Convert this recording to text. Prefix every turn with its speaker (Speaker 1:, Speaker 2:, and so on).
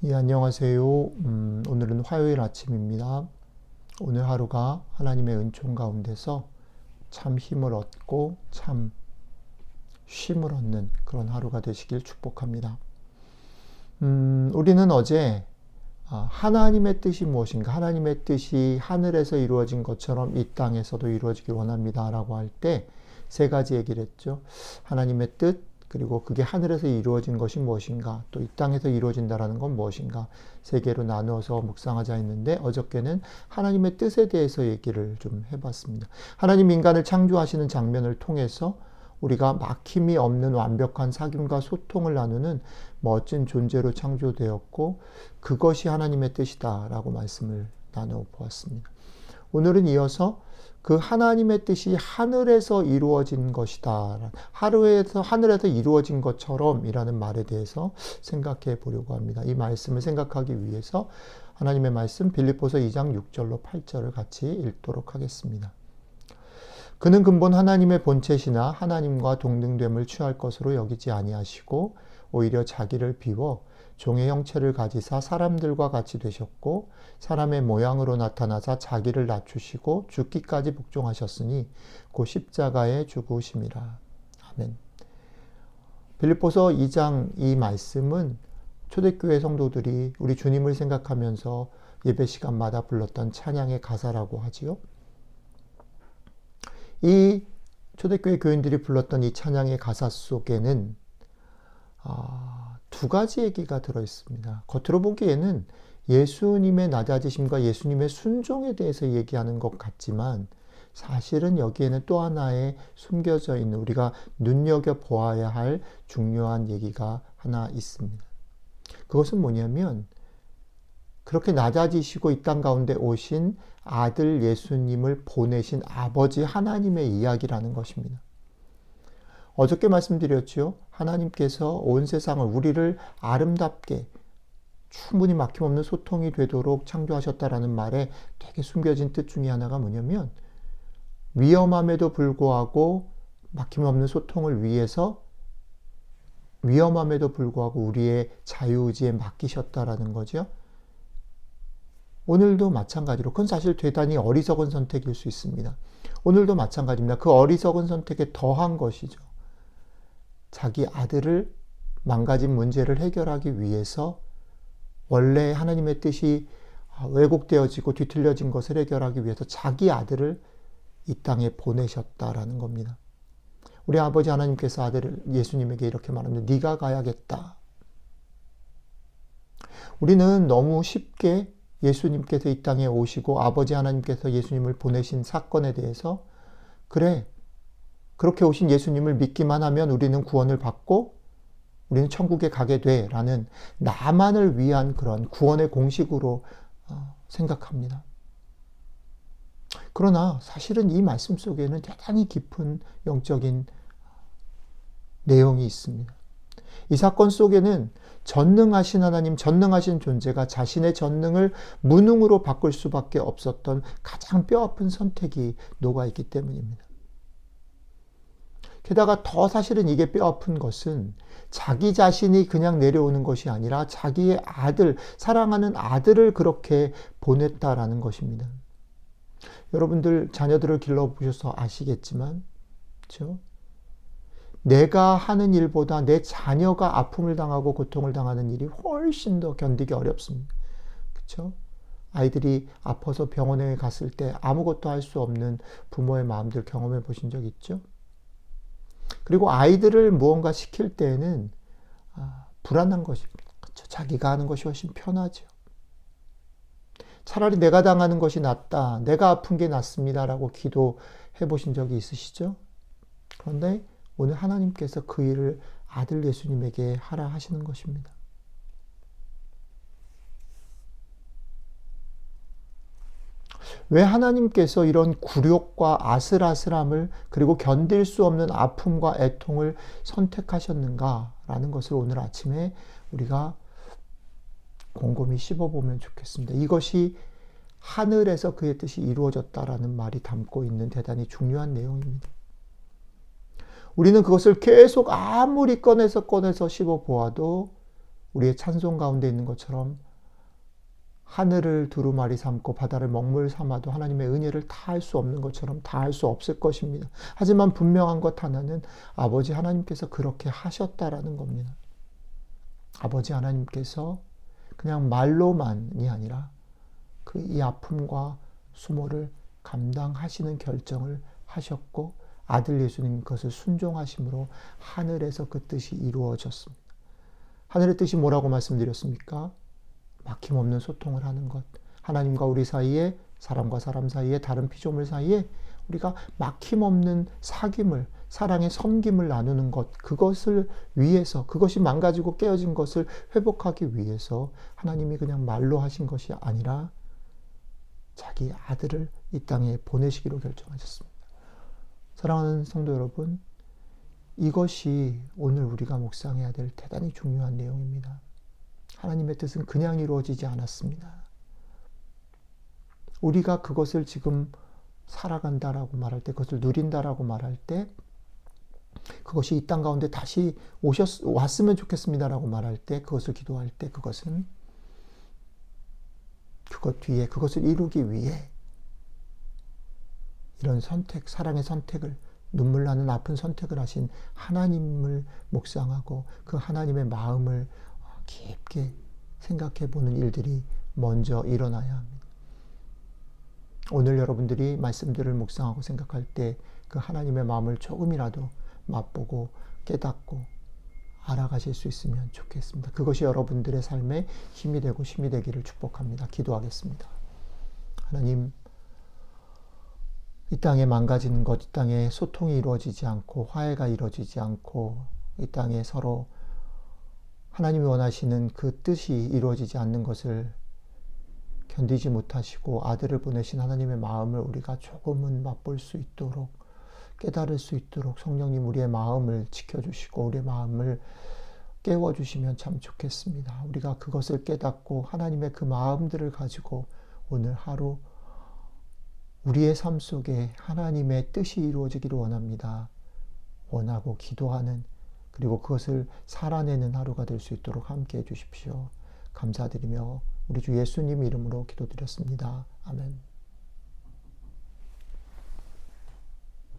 Speaker 1: 예, 안녕하세요. 오늘은 화요일 아침입니다. 오늘 하루가 하나님의 은총 가운데서 참 힘을 얻고 참 쉼을 얻는 그런 하루가 되시길 축복합니다. 우리는 어제 하나님의 뜻이 무엇인가, 하나님의 뜻이 하늘에서 이루어진 것처럼 이 땅에서도 이루어지길 원합니다 라고 할 때 세 가지 얘기를 했죠. 하나님의 뜻, 그리고 그게 하늘에서 이루어진 것이 무엇인가, 또 이 땅에서 이루어진다라는 건 무엇인가, 세 개로 나누어서 묵상하자 했는데 어저께는 하나님의 뜻에 대해서 얘기를 좀 해봤습니다. 하나님 인간을 창조하시는 장면을 통해서 우리가 막힘이 없는 완벽한 사귐과 소통을 나누는 멋진 존재로 창조되었고 그것이 하나님의 뜻이다라고 말씀을 나누어 보았습니다. 오늘은 이어서 그 하나님의 뜻이 하늘에서 이루어진 것이다. 하늘에서 이루어진 것처럼 이라는 말에 대해서 생각해 보려고 합니다. 이 말씀을 생각하기 위해서 하나님의 말씀 빌립보서 2장 6절로 8절을 같이 읽도록 하겠습니다. 그는 근본 하나님의 본체시나 하나님과 동등됨을 취할 것으로 여기지 아니하시고 오히려 자기를 비워 종의 형체를 가지사 사람들과 같이 되셨고 사람의 모양으로 나타나사 자기를 낮추시고 죽기까지 복종하셨으니 곧 십자가에 죽으심이라. 아멘. 빌립보서 2장 이 말씀은 초대교회 성도들이 우리 주님을 생각하면서 예배 시간마다 불렀던 찬양의 가사라고 하지요. 이 초대교회 교인들이 불렀던 이 찬양의 가사 속에는 두 가지 얘기가 들어있습니다. 겉으로 보기에는 예수님의 낮아지심과 예수님의 순종에 대해서 얘기하는 것 같지만 사실은 여기에는 또 하나의 숨겨져 있는 우리가 눈여겨보아야 할 중요한 얘기가 하나 있습니다. 그것은 뭐냐면 그렇게 낮아지시고 이 땅 가운데 오신 아들 예수님을 보내신 아버지 하나님의 이야기라는 것입니다. 어저께 말씀드렸죠. 하나님께서 온 세상을 우리를 아름답게 충분히 막힘없는 소통이 되도록 창조하셨다라는 말에 되게 숨겨진 뜻 중에 하나가 뭐냐면 위험함에도 불구하고 막힘없는 소통을 위해서 위험함에도 불구하고 우리의 자유의지에 맡기셨다라는 거죠. 오늘도 마찬가지로 그건 사실 대단히 어리석은 선택일 수 있습니다. 오늘도 마찬가지입니다. 그 어리석은 선택에 더한 것이죠. 자기 아들을 망가진 문제를 해결하기 위해서 원래 하나님의 뜻이 왜곡되어지고 뒤틀려진 것을 해결하기 위해서 자기 아들을 이 땅에 보내셨다라는 겁니다. 우리 아버지 하나님께서 아들 예수님에게 이렇게 말합니다. 네가 가야겠다. 우리는 너무 쉽게 예수님께서 이 땅에 오시고 아버지 하나님께서 예수님을 보내신 사건에 대해서 그래, 그렇게 오신 예수님을 믿기만 하면 우리는 구원을 받고 우리는 천국에 가게 돼 라는 나만을 위한 그런 구원의 공식으로 생각합니다. 그러나 사실은 이 말씀 속에는 대단히 깊은 영적인 내용이 있습니다. 이 사건 속에는 전능하신 하나님, 전능하신 존재가 자신의 전능을 무능으로 바꿀 수밖에 없었던 가장 뼈아픈 선택이 녹아있기 때문입니다. 게다가 더 사실은 이게 뼈아픈 것은 자기 자신이 그냥 내려오는 것이 아니라 자기의 아들, 사랑하는 아들을 그렇게 보냈다라는 것입니다. 여러분들 자녀들을 길러보셔서 아시겠지만, 그렇죠? 내가 하는 일보다 내 자녀가 아픔을 당하고 고통을 당하는 일이 훨씬 더 견디기 어렵습니다. 그렇죠? 아이들이 아파서 병원에 갔을 때 아무것도 할 수 없는 부모의 마음들 경험해 보신 적 있죠? 그리고 아이들을 무언가 시킬 때에는 불안한 것입니다. 그렇죠? 자기가 하는 것이 훨씬 편하죠. 차라리 내가 당하는 것이 낫다. 내가 아픈 게 낫습니다라고 기도해 보신 적이 있으시죠? 그런데 오늘 하나님께서 그 일을 아들 예수님에게 하라 하시는 것입니다. 왜 하나님께서 이런 굴욕과 아슬아슬함을 그리고 견딜 수 없는 아픔과 애통을 선택하셨는가라는 것을 오늘 아침에 우리가 곰곰이 씹어보면 좋겠습니다. 이것이 하늘에서 그의 뜻이 이루어졌다라는 말이 담고 있는 대단히 중요한 내용입니다. 우리는 그것을 계속 아무리 꺼내서 씹어보아도 우리의 찬송 가운데 있는 것처럼 하늘을 두루마리 삼고 바다를 먹물 삼아도 하나님의 은혜를 다 할 수 없는 것처럼 다 할 수 없을 것입니다. 하지만 분명한 것 하나는 아버지 하나님께서 그렇게 하셨다라는 겁니다. 아버지 하나님께서 그냥 말로만이 아니라 그 이 아픔과 수모를 감당하시는 결정을 하셨고 아들 예수님 그것을 순종하심으로 하늘에서 그 뜻이 이루어졌습니다. 하늘의 뜻이 뭐라고 말씀드렸습니까? 막힘없는 소통을 하는 것. 하나님과 우리 사이에, 사람과 사람 사이에, 다른 피조물 사이에 우리가 막힘없는 사귐을, 사랑의 섬김을 나누는 것, 그것을 위해서, 그것이 망가지고 깨어진 것을 회복하기 위해서 하나님이 그냥 말로 하신 것이 아니라 자기 아들을 이 땅에 보내시기로 결정하셨습니다. 사랑하는 성도 여러분, 이것이 오늘 우리가 묵상해야 될 대단히 중요한 내용입니다. 하나님의 뜻은 그냥 이루어지지 않았습니다. 우리가 그것을 지금 살아간다라고 말할 때, 그것을 누린다라고 말할 때, 그것이 이 땅 가운데 다시 왔으면 좋겠습니다라고 말할 때, 그것을 기도할 때, 그것은 그것 뒤에, 그것을 이루기 위해 이런 선택, 사랑의 선택을, 눈물 나는 아픈 선택을 하신 하나님을 묵상하고 그 하나님의 마음을 깊게 생각해 보는 일들이 먼저 일어나야 합니다. 오늘 여러분들이 말씀들을 묵상하고 생각할 때 그 하나님의 마음을 조금이라도 맛보고 깨닫고 알아가실 수 있으면 좋겠습니다. 그것이 여러분들의 삶에 힘이 되고 쉼이 되기를 축복합니다. 기도하겠습니다. 하나님, 이 땅에 망가지는 것, 이 땅에 소통이 이루어지지 않고 화해가 이루어지지 않고 이 땅에 서로 하나님이 원하시는 그 뜻이 이루어지지 않는 것을 견디지 못하시고 아들을 보내신 하나님의 마음을 우리가 조금은 맛볼 수 있도록 깨달을 수 있도록 성령님 우리의 마음을 지켜주시고 우리의 마음을 깨워주시면 참 좋겠습니다. 우리가 그것을 깨닫고 하나님의 그 마음들을 가지고 오늘 하루 우리의 삶 속에 하나님의 뜻이 이루어지기를 원합니다. 원하고 기도하는 그리고 그것을 살아내는 하루가 될 수 있도록 함께 해주십시오. 감사드리며 우리 주 예수님 이름으로 기도드렸습니다. 아멘.